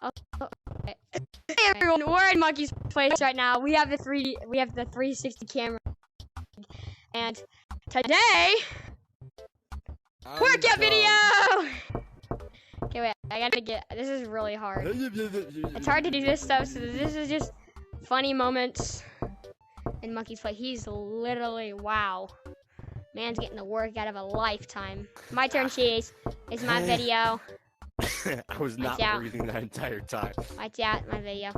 Oh, okay. Hey everyone, we're in Monkey's place right now. We have the 360 camera, and today workout video. Okay, wait, I gotta get. This is really hard. It's hard to do this stuff. So this is just funny moments in Monkey's place. He's literally wow. Man's getting the workout of a lifetime. My turn, Cheese. It's my video. I was not breathing that entire time. Watch out, my video.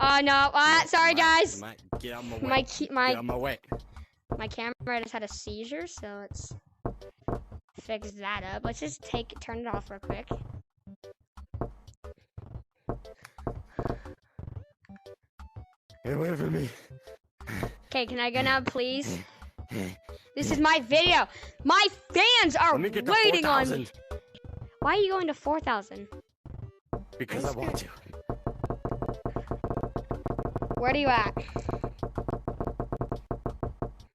Oh no! Sorry, guys. Get out of my way. Get out of my way. My camera just had a seizure, so let's fix that up. Let's just turn it off real quick. Get away from me. Okay, can I go now, please? This is my video. My fans are waiting on me. Why are you going to 4,000? Because I want to. Where are you at?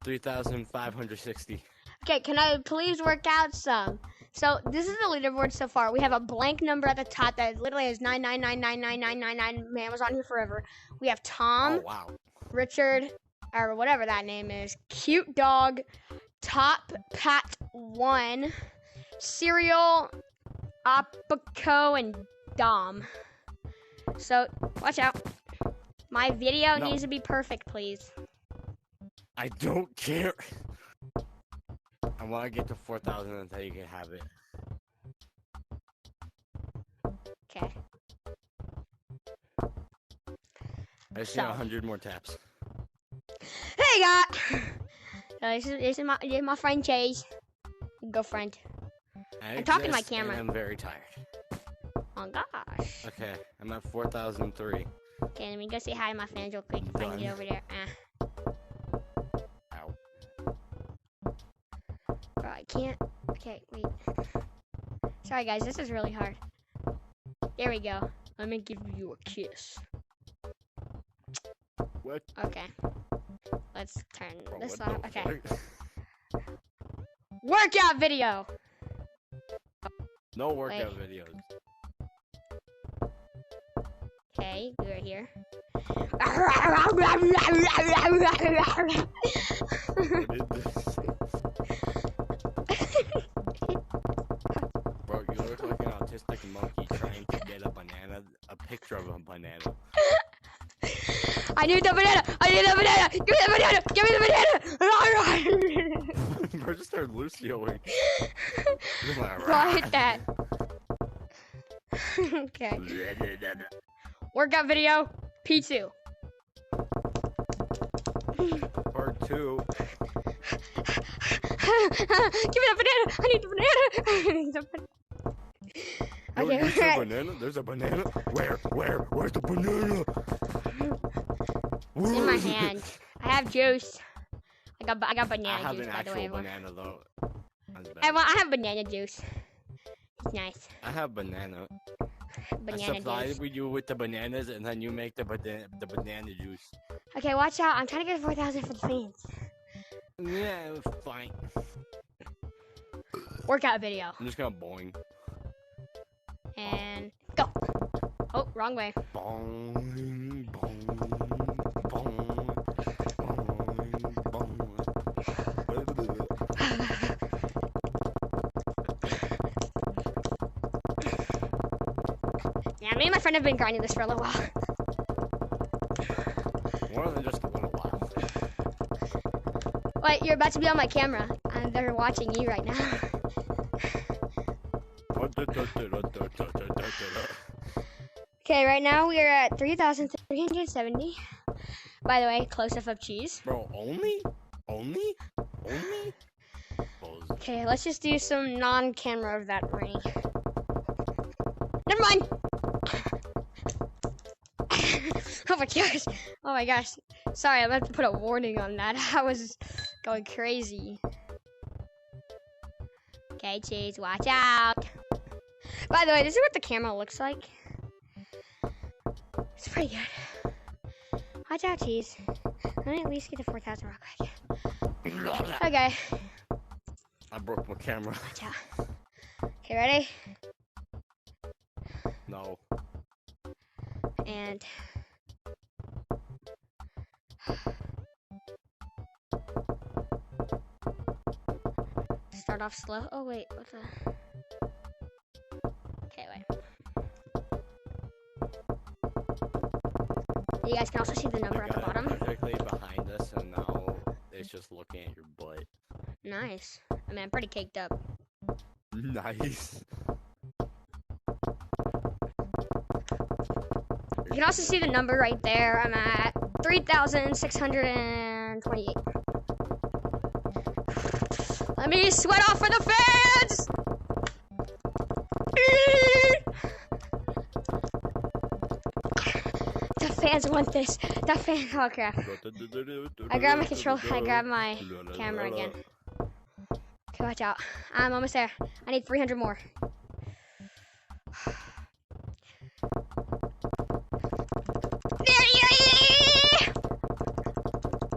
3,560. Okay, can I please work out some? So this is the leaderboard so far. We have a blank number at the top that literally is 999999999. Man was on here forever. We have Tom, oh, wow. Richard, or whatever that name is, Cute Dog, Top Pat 1, Cereal, Apico, and Dom. So watch out. My video needs to be perfect, please. I don't care. I want to get to 4,000 until you can have it. Okay. I just need 100 more taps. Hey, guys. This is my friend Chase. Girlfriend. I'm talking to my camera. I'm very tired. Oh gosh. Okay, I'm at 4,003. Okay, let me go say hi to my fans real quick if I can get over there. Ow. Bro, I can't. Okay, wait. Sorry guys, this is really hard. There we go. Let me give you a kiss. What? Okay. Let's turn this what off. Okay. Fuck? Workout video! No workout videos. Okay, we're here. What is this? Bro, you look like an autistic monkey trying to get a picture of a banana. I need the banana! I need the banana! Give me the banana! Give me the banana! Bro, just started Lucioing. Bro, I hit that. Okay. Workout video, P2. Part 2. Give me the banana! I need the banana! I need the banana. Okay, there's a banana? There's a banana? Where's the banana? It's in my hand. I have juice. I got banana juice, by the way. I have an actual banana, though. I have banana juice. It's nice. I have banana. Banana I supply juice. you with the bananas, and then you make the banana juice. Okay, watch out. I'm trying to get 4,000 for the fans. Yeah, fine. Workout video. I'm just gonna boing. And go. Oh, wrong way. Boing, boing, boing, boing, boing. Yeah, me and my friend have been grinding this for a little while. More than just a little while. Wait, you're about to be on my camera, and they're watching you right now. Okay, right now we are at 3,370. By the way, close-up of cheese. Bro, only? Okay, let's just do some non-camera of that ring. Never mind. Oh my gosh. Sorry, I'm about to put a warning on that. I was going crazy. Okay, cheese, watch out. By the way, this is what the camera looks like. It's pretty good. Watch out, cheese. Let me at least get to 4,000 real quick. Okay. I broke my camera. Watch out. Okay, ready? No. And start off slow. Oh wait, what the? Okay, wait. You guys can also see the number at the bottom. Perfectly behind us, and now it's just looking at your butt. Nice. I mean, I'm pretty caked up. Nice. You can also see the number right there. I'm at 3,628. Let me sweat off for the fans! The fans want this. The fans. Oh crap. I grabbed my controller. I grabbed my camera again. Okay, watch out. I'm almost there. I need 300 more.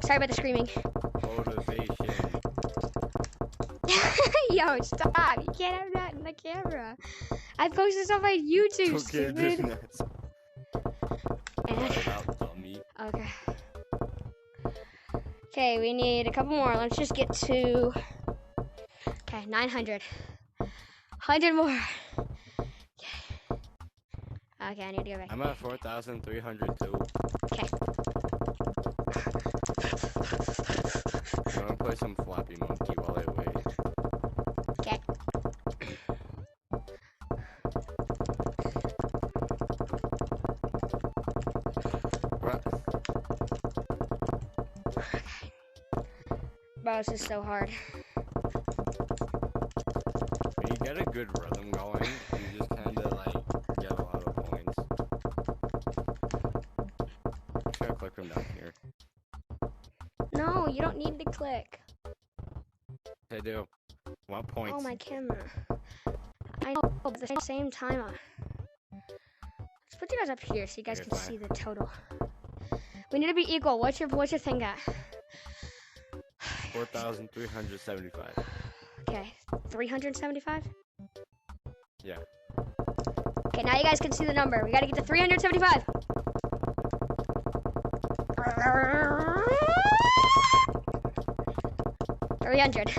Sorry about the screaming. Motivation. Yo, stop. You can't have that in the camera. I posted this on my YouTube, stupid. Okay. Okay, we need a couple more. Let's just get to... Okay, 900. 100 more. Okay, I need to go back. I'm at 4,302. Okay. I'm gonna play some Flappy Monkey while I wait. Okay. What? Bro, this is so hard. When you get a good rhythm going, you just kind of like get a lot of points. I'm trying to click them down here. No, you don't need to click. I do. 1 point. Oh, my camera. I know, but at the same time. Let's put you guys up here so you guys can see the total. We need to be equal. What's your thing at? 4,375. Okay, 375? Yeah. Okay, now you guys can see the number. We gotta get to 375. 300.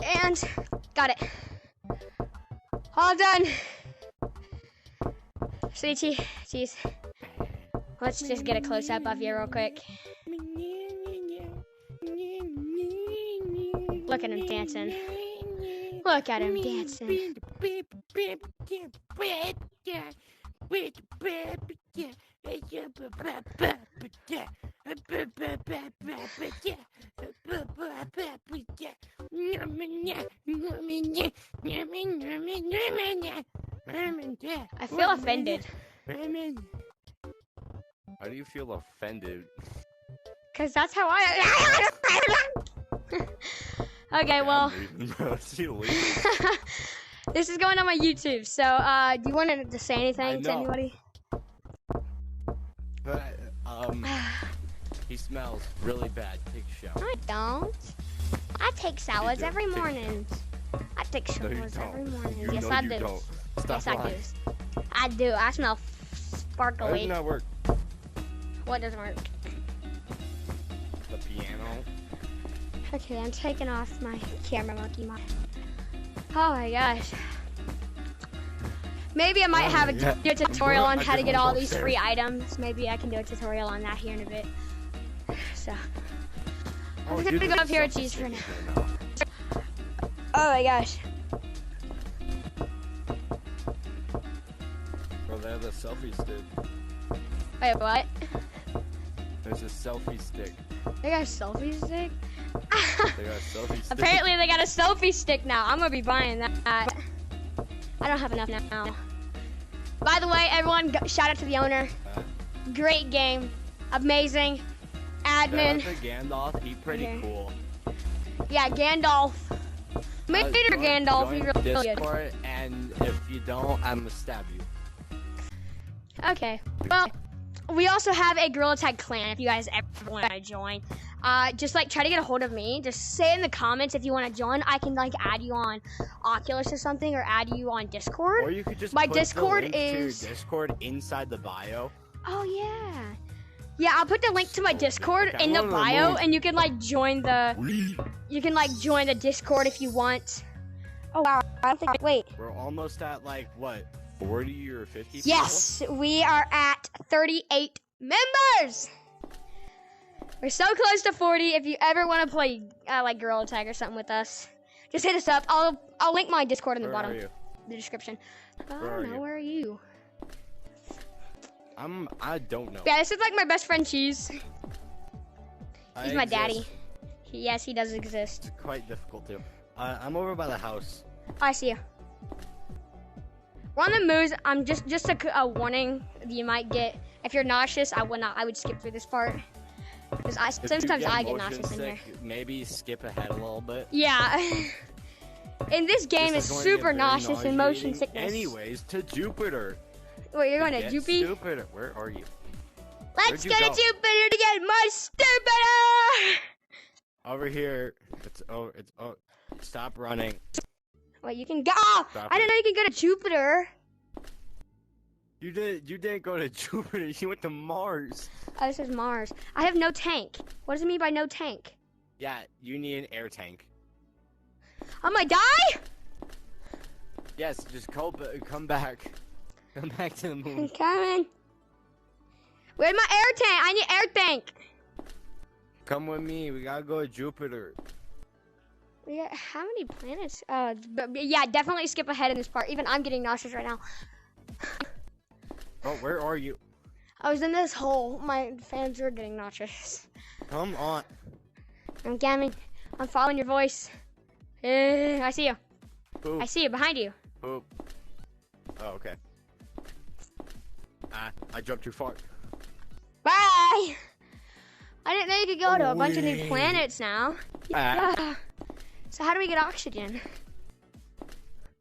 And got it. All done. Sweetie, jeez. Let's just get a close up of you real quick. Look at him dancing. Look at him dancing. I feel offended. Why do you feel offended? Cause that's how I. Okay, well. This is going on my YouTube. So, do you want to say anything to anybody? He smells really bad. Take a shower. I don't. I take salads every morning. I take showers every morning. Yes, I do. Stop lying. I do. I smell sparkly. Why doesn't that work? What doesn't work? The piano. Okay, I'm taking off my camera monkey mod. Oh my gosh. Maybe I might have a tutorial on how to get all these free items. Maybe I can do a tutorial on that here in a bit. So, I'm gonna go up here and cheese for now. Oh my gosh. Bro, they have a selfie stick. Wait, what? There's a selfie stick. They got a selfie stick? They got a selfie stick. Apparently they got a selfie stick now. I'm gonna be buying that. I don't have enough now. By the way, everyone, shout out to the owner. Great game. Amazing. Admin. Shout out to Gandalf. He's pretty cool. Yeah, Gandalf. Major Gandalf. He's really Discord, good. And if you don't, I'm gonna stab you. Okay. Well, we also have a Gorilla Tag clan if you guys ever want to join. just like try to get a hold of me. Just say in the comments if you want to join. I can like add you on Oculus or something, or add you on Discord. Or you could just my put Discord the link is to your Discord inside the bio. Oh yeah. Yeah, I'll put the link to my Discord in the bio, and you can like join the. You can like join the Discord if you want. Oh wow! I don't think. Wait. We're almost at like what, 40 or 50? Yes, we are at 38 members. We're so close to 40. If you ever want to play like Gorilla Tag or something with us, just hit us up. I'll link my Discord in the bottom, the description. I don't know. Where are you? I don't know. Yeah, this is like my best friend Cheese. He's my daddy. Yes, he does exist. It's quite difficult too. I'm over by the house. Oh, I see you. We're on the moves. I'm just a warning you might get. If you're nauseous, I would skip through this part. Because sometimes I get nauseous in here. Maybe skip ahead a little bit. Yeah. In this game, it's super nauseous and motion sickness. Anyways, to Jupiter. Wait, you're going to Jupiter? Jupiter. Where are you? Let's go to Jupiter to get more stupider! Over here. Stop running. Wait, you can go. Oh, I didn't know you can go to Jupiter. You didn't go to Jupiter. You went to Mars. Oh, this is Mars. I have no tank. What does it mean by no tank? Yeah, you need an air tank. I might die? Yes, just come back. Come back to the moon. I'm coming. Where's my air tank? I need air tank. Come with me. We gotta go to Jupiter. We got how many planets? But yeah, definitely skip ahead in this part. Even I'm getting nauseous right now. Oh, where are you? I was in this hole. My fans are getting nauseous. Come on. I'm coming. I'm following your voice. I see you. Boop. I see you behind you. Boop. Oh, okay. I jumped too far. Bye! I didn't know you could go to a bunch of new planets now. Yeah. So how do we get oxygen?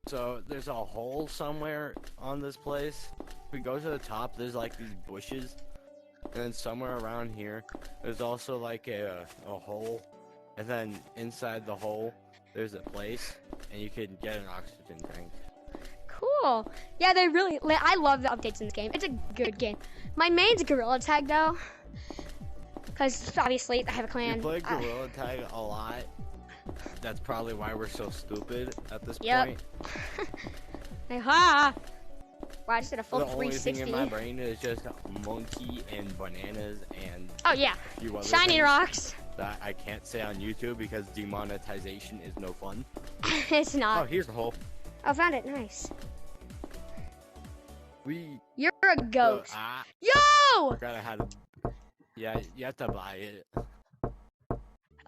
So there's a hole somewhere on this place. If we go to the top, there's like these bushes. And then somewhere around here, there's also like a hole. And then inside the hole, there's a place. And you can get an oxygen tank. Cool. Yeah, they really... I love the updates in this game. It's a good game. My main's Gorilla Tag, though. Because, obviously, I have a clan. We play Gorilla Tag a lot. That's probably why we're so stupid at this point. Like, ha! Wow, I just did a full 360. The only thing in my brain is just monkey and bananas and... Oh, yeah. A few other shiny things rocks. That I can't say on YouTube because demonetization is no fun. It's not. Oh, here's the hole. I found it. Nice. You're a goat. Yo! Gotta have it. Yeah, you have to buy it.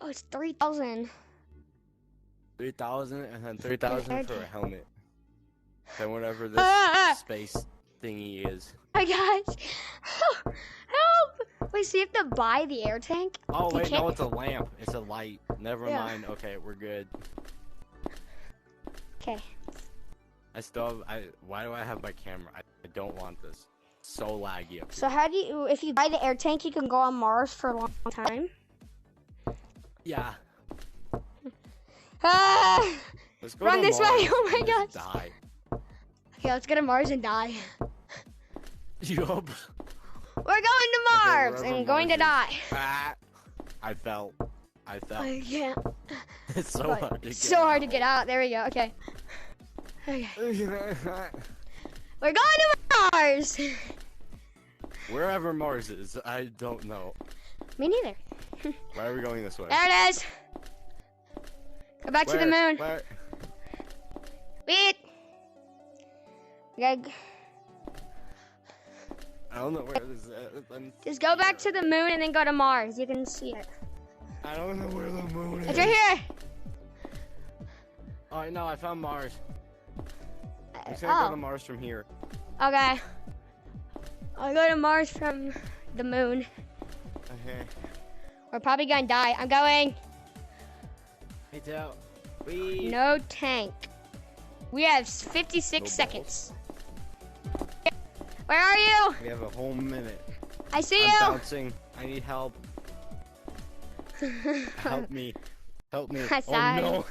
Oh, it's 3,000. 3,000 and then 3,000 for a helmet. Then whatever this space thingy is. Oh my gosh. Help! Wait, so you have to buy the air tank? Oh, wait, no, it's a lamp. It's a light. Never mind. Okay, we're good. Okay. I still have, why do I have my camera? I don't want this. So laggy up here. So how do you, if you buy the air tank, you can go on Mars for a long time? Yeah. Let's go run this way. Oh my gosh. Die. Okay, let's go to Mars and die. Yup. We're going to Mars and going to die. I fell. I can't. It's so hard to get so hard to get out. There we go. Okay. Okay. We're going to Mars. Wherever Mars is, I don't know. Me neither. Why are we going this way? There it is. Go back to the moon. Where? Wait. I don't know where this is. Just go back to the moon and then go to Mars. You can see it. I don't know where the moon is. It's right here. Oh, no, I found Mars. I'm just gonna go to Mars from here. Okay. I'll go to Mars from the moon. Okay. We're probably gonna die. I'm going. Me too. No tank. We have 56 seconds. Where are you? We have a whole minute. I see I'm you. bouncing. I need help. Help me. Help me. I Oh died. no.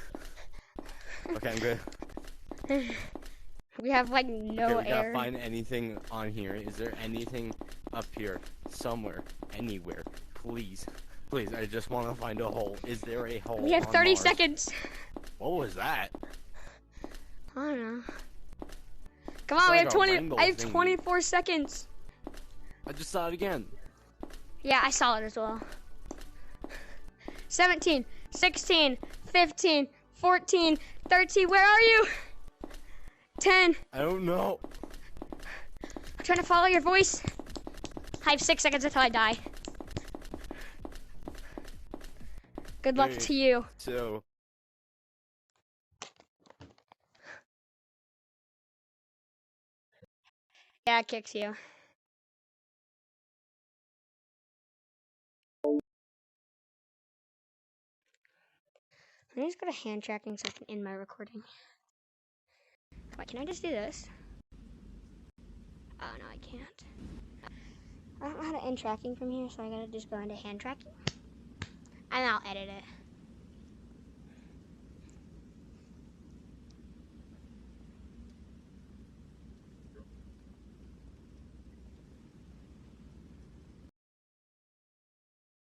Okay, I'm good. We have like no Okay, we gotta air. find anything on here. Is there anything up here? Somewhere. Anywhere. Please. Please, I just want to find a hole. Is there a hole We have on 30 Mars? seconds. What was that? I don't know. Come on, we like have a 20. rainbow I have thingy. 24 seconds. I just saw it again. Yeah, I saw it as well. 17, 16, 15, 14, 13. Where are you? 10. I don't know. I'm trying to follow your voice. I have 6 seconds until I die. Good luck to you. So. Yeah, it kicks you. Let me just go to hand tracking so I can end my recording. Come on, can I just do this? Oh, no, I can't. I don't know how to end tracking from here, so I gotta just go into hand tracking. And I'll edit it.